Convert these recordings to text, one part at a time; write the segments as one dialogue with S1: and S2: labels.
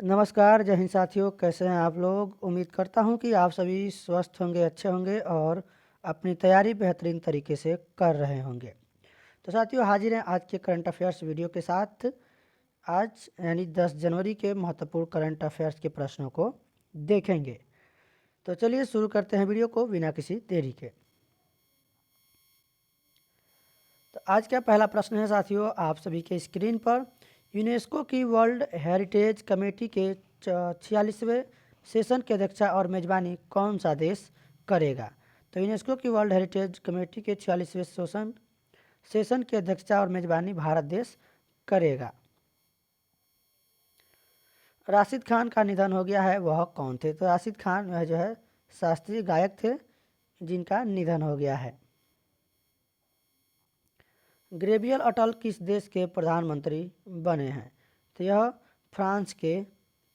S1: नमस्कार, जय हिंद साथियों। कैसे हैं आप लोग? उम्मीद करता हूं कि आप सभी स्वस्थ होंगे, अच्छे होंगे और अपनी तैयारी बेहतरीन तरीके से कर रहे होंगे। तो साथियों, हाजिर हैं आज के करंट अफेयर्स वीडियो के साथ। आज यानी 10 जनवरी के महत्वपूर्ण करंट अफेयर्स के प्रश्नों को देखेंगे। तो चलिए शुरू करते हैं वीडियो को बिना किसी देरी के। तो आज का पहला प्रश्न है साथियों आप सभी के स्क्रीन पर। यूनेस्को की वर्ल्ड हेरिटेज कमेटी के 46वें सेशन की अध्यक्षता और मेजबानी कौन सा देश करेगा? तो यूनेस्को की वर्ल्ड हेरिटेज कमेटी के 46वें सेशन की अध्यक्षता और मेजबानी भारत देश करेगा। राशिद खान का निधन हो गया है, वह कौन थे? तो राशिद खान वह जो है शास्त्रीय गायक थे जिनका निधन हो गया है। गैब्रियल अटल किस देश के प्रधानमंत्री बने हैं? तो यह फ्रांस के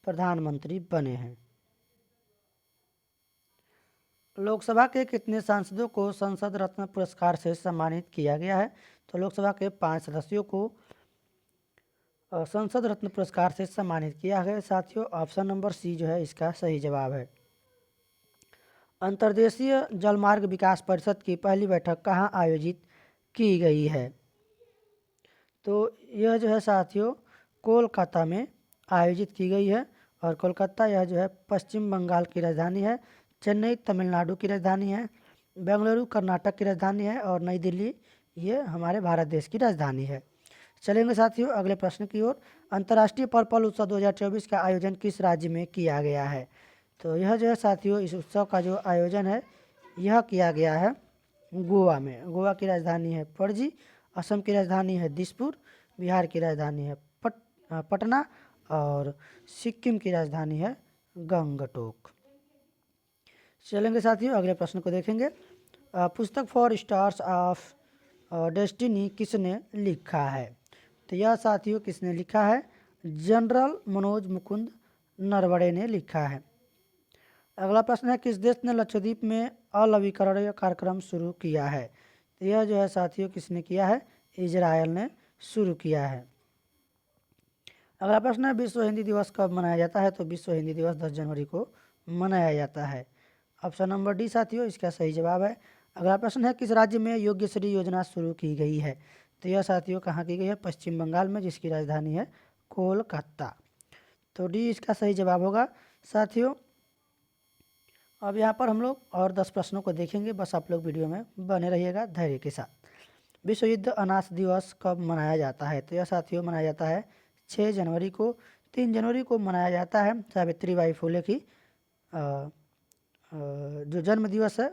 S1: प्रधानमंत्री बने हैं। लोकसभा के कितने सांसदों को संसद रत्न पुरस्कार से सम्मानित किया गया है? तो लोकसभा के 5 सदस्यों को संसद रत्न पुरस्कार से सम्मानित किया गया। साथियों, ऑप्शन नंबर सी जो है इसका सही जवाब है। अंतर्देशीय जलमार्ग विकास परिषद की पहली बैठक कहाँ आयोजित की गई है? तो यह जो है साथियों कोलकाता में आयोजित की गई है। और कोलकाता यह जो है पश्चिम बंगाल की राजधानी है। चेन्नई तमिलनाडु की राजधानी है। बेंगलुरु कर्नाटक की राजधानी है। और नई दिल्ली ये हमारे भारत देश की राजधानी है। चलेंगे साथियों अगले प्रश्न की ओर। अंतर्राष्ट्रीय पर्पल उत्सव 2024 का आयोजन किस राज्य में किया गया है? तो यह जो है साथियों इस उत्सव का जो आयोजन है यह किया गया है गोवा में। गोवा की राजधानी है पणजी। असम की राजधानी है दिसपुर। बिहार की राजधानी है पटना। और सिक्किम की राजधानी है गंगटोक। चलेंगे साथियों अगले प्रश्न को देखेंगे। पुस्तक फॉर स्टार्स ऑफ डेस्टिनी किसने लिखा है? तो यह साथियों किसने लिखा है? जनरल मनोज मुकुंद नरवणे ने लिखा है। अगला प्रश्न है किस देश ने लक्षद्वीप में अलवीकरणीय कार्यक्रम शुरू किया है? तो यह जो है साथियों किसने किया है? इजराइल ने शुरू किया है। अगला प्रश्न है विश्व हिंदी दिवस कब मनाया जाता है? तो विश्व हिंदी दिवस 10 जनवरी को मनाया जाता है। ऑप्शन नंबर डी साथियों इसका सही जवाब है। अगला प्रश्न है किस राज्य में योग्यश्री योजना शुरू की गई है? तो यह साथियों कहाँ की गई है? पश्चिम बंगाल में, जिसकी राजधानी है कोलकाता। तो डी इसका सही जवाब होगा। साथियों अब यहाँ पर हम लोग और 10 प्रश्नों को देखेंगे, बस आप लोग वीडियो में बने रहिएगा धैर्य के साथ। विश्व युद्ध अनाथ दिवस कब मनाया जाता है? तो यह साथियों मनाया जाता है 6 जनवरी को। 3 जनवरी को मनाया जाता है सावित्रीबाई फुले की जो जन्म दिवस है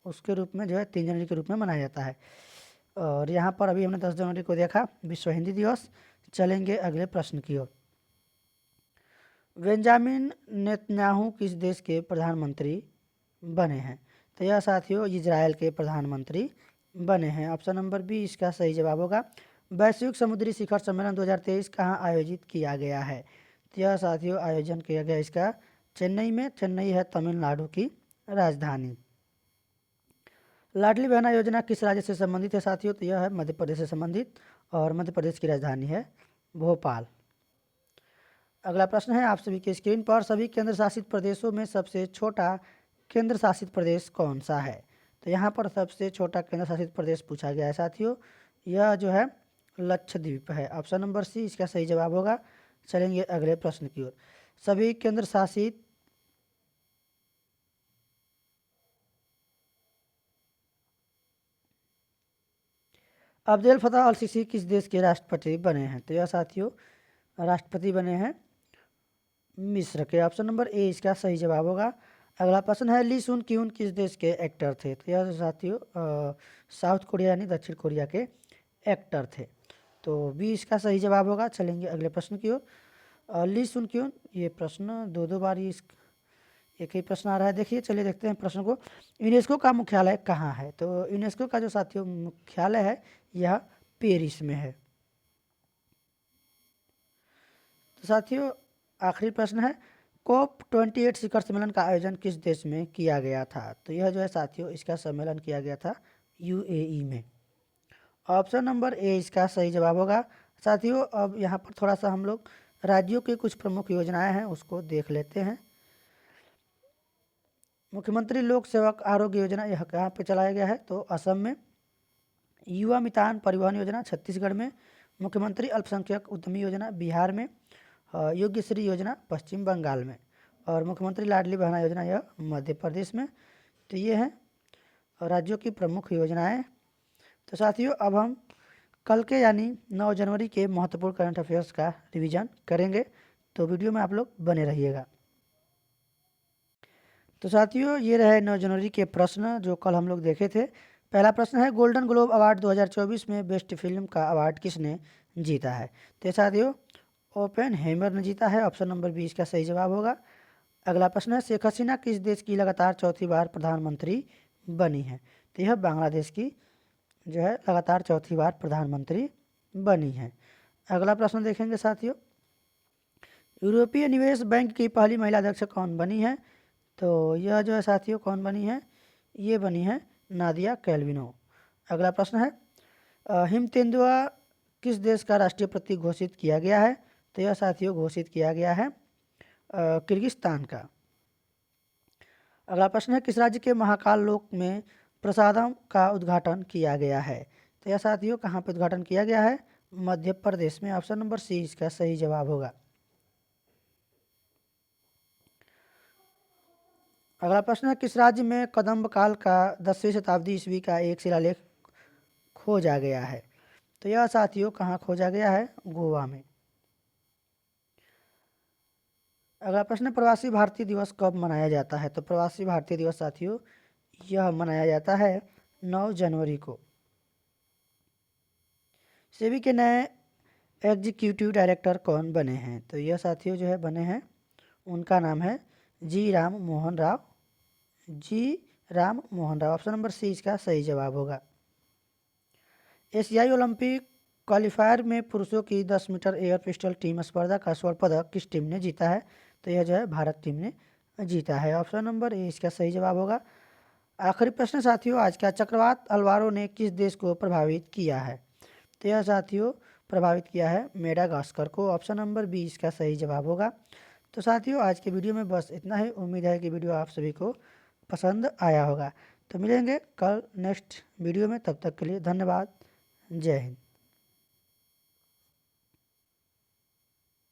S1: उसके रूप में जो है 3 जनवरी के रूप में मनाया जाता है। और यहाँ पर अभी हमने 10 जनवरी को देखा विश्व हिंदी दिवस। चलेंगे अगले प्रश्न की ओर। बेंजामिन नेतन्याहू किस देश के प्रधानमंत्री बने हैं? तो यह साथियों इजराइल के प्रधानमंत्री बने हैं। ऑप्शन नंबर बी इसका सही जवाब होगा। वैश्विक समुद्री शिखर सम्मेलन 2023 कहाँ आयोजित किया गया है? तो यह साथियों आयोजन किया गया इसका चेन्नई में। चेन्नई है तमिलनाडु की राजधानी। लाडली बहना योजना किस राज्य से संबंधित है साथियों? तो यह है मध्य प्रदेश से संबंधित और मध्य प्रदेश की राजधानी है भोपाल। अगला प्रश्न है आप सभी के स्क्रीन पर। सभी केंद्र शासित प्रदेशों में सबसे छोटा केंद्र शासित प्रदेश कौन सा है? तो यहाँ पर सबसे छोटा केंद्र शासित प्रदेश पूछा गया है साथियों। यह जो है लक्षद्वीप है। ऑप्शन नंबर सी इसका सही जवाब होगा। चलेंगे अगले प्रश्न की ओर। सभी केंद्र शासित अब्देल फतह अल सीसी किस देश के राष्ट्रपति बने हैं? तो यह साथियों राष्ट्रपति बने हैं मिस्र के। ऑप्शन नंबर ए इसका सही जवाब होगा। अगला प्रश्न है ली सुन क्यून किस देश के एक्टर थे? तो यह साथियों साउथ कोरिया यानी दक्षिण कोरिया के एक्टर थे। तो बी इसका सही जवाब होगा। चलेंगे अगले प्रश्न की ओर। ली सुन क्यून ये प्रश्न दो बार ही एक ही प्रश्न आ रहा है। देखिए चलिए देखते हैं प्रश्न को। यूनेस्को का मुख्यालय कहाँ है? तो यूनेस्को का जो साथियों मुख्यालय है यह पेरिस में है। तो साथियों आखिरी प्रश्न है COP28 शिखर सम्मेलन का आयोजन किस देश में किया गया था? तो यह जो है साथियों इसका सम्मेलन किया गया था UAE में। ऑप्शन नंबर ए इसका सही जवाब होगा। साथियों अब यहाँ पर थोड़ा सा हम लोग राज्यों की कुछ प्रमुख योजनाएं हैं उसको देख लेते हैं। मुख्यमंत्री लोक सेवक आरोग्य योजना यह कहाँ पे चलाया गया है, तो असम में। युवा मितान परिवहन योजना छत्तीसगढ़ में। मुख्यमंत्री अल्पसंख्यक उद्यमी योजना बिहार में। योग्य श्री योजना पश्चिम बंगाल में। और मुख्यमंत्री लाडली बहना योजना यह मध्य प्रदेश में। तो ये हैं राज्यों की प्रमुख योजनाएं। तो साथियों अब हम कल के यानी 9 जनवरी के महत्वपूर्ण करंट अफेयर्स का रिवीजन करेंगे, तो वीडियो में आप लोग बने रहिएगा। तो साथियों ये रहे 9 जनवरी के प्रश्न जो कल हम लोग देखे थे। पहला प्रश्न है, गोल्डन ग्लोब अवार्ड 2024 में बेस्ट फिल्म का अवार्ड किसने जीता है? तो साथियों ओपेनहेमर ने जीता है, ऑप्शन नंबर 20 का सही जवाब होगा। अगला प्रश्न है, शेख हसीना किस देश की लगातार चौथी बार प्रधानमंत्री बनी है? तो यह बांग्लादेश की जो है लगातार चौथी बार प्रधानमंत्री बनी है। अगला प्रश्न देखेंगे साथियों, यूरोपीय निवेश बैंक की पहली महिला अध्यक्ष कौन बनी है? तो यह जो है साथियों कौन बनी है? ये बनी है नादिया कैल्विनो। अगला प्रश्न है, हिम तेंदुआ किस देश का राष्ट्रीय प्रतीक घोषित किया गया है? तो यह साथियों घोषित किया गया है किर्गिस्तान का। अगला प्रश्न है, किस राज्य के महाकाल लोक में प्रसादम का उद्घाटन किया गया है? तो यह साथियों कहाँ पर उद्घाटन किया गया है? मध्य प्रदेश में, ऑप्शन नंबर सी इसका सही जवाब होगा। अगला प्रश्न है, किस राज्य में कदम्ब काल का 10वीं शताब्दी ईस्वी का एक शिलालेख खोजा गया है? तो यह साथियों कहाँ खोजा गया है? गोवा में। अगला प्रश्न है, प्रवासी भारतीय दिवस कब मनाया जाता है? तो प्रवासी भारतीय दिवस साथियों यह मनाया जाता है 9 जनवरी को। सेबी के नए एग्जीक्यूटिव डायरेक्टर कौन बने हैं? तो यह साथियों जो है बने हैं, उनका नाम है G Ram Mohan Rao. Option number C इसका सही जवाब होगा। एशियाई ओलंपिक क्वालिफायर में पुरुषों की 10 मीटर एयर पिस्टल टीम स्पर्धा का स्वर्ण पदक किस टीम ने जीता है? तो यह जो है भारत टीम ने जीता है, ऑप्शन नंबर ए इसका सही जवाब होगा। आखिरी प्रश्न साथियों आज का, चक्रवात अल्वारो ने किस देश को प्रभावित किया है? तो यह साथियों प्रभावित किया है मेडागास्कर को, ऑप्शन नंबर बी इसका सही जवाब होगा। तो साथियों आज के वीडियो में बस इतना ही। उम्मीद है कि वीडियो आप सभी को पसंद आया होगा। तो मिलेंगे कल नेक्स्ट वीडियो में, तब तक के लिए धन्यवाद। जय हिंद।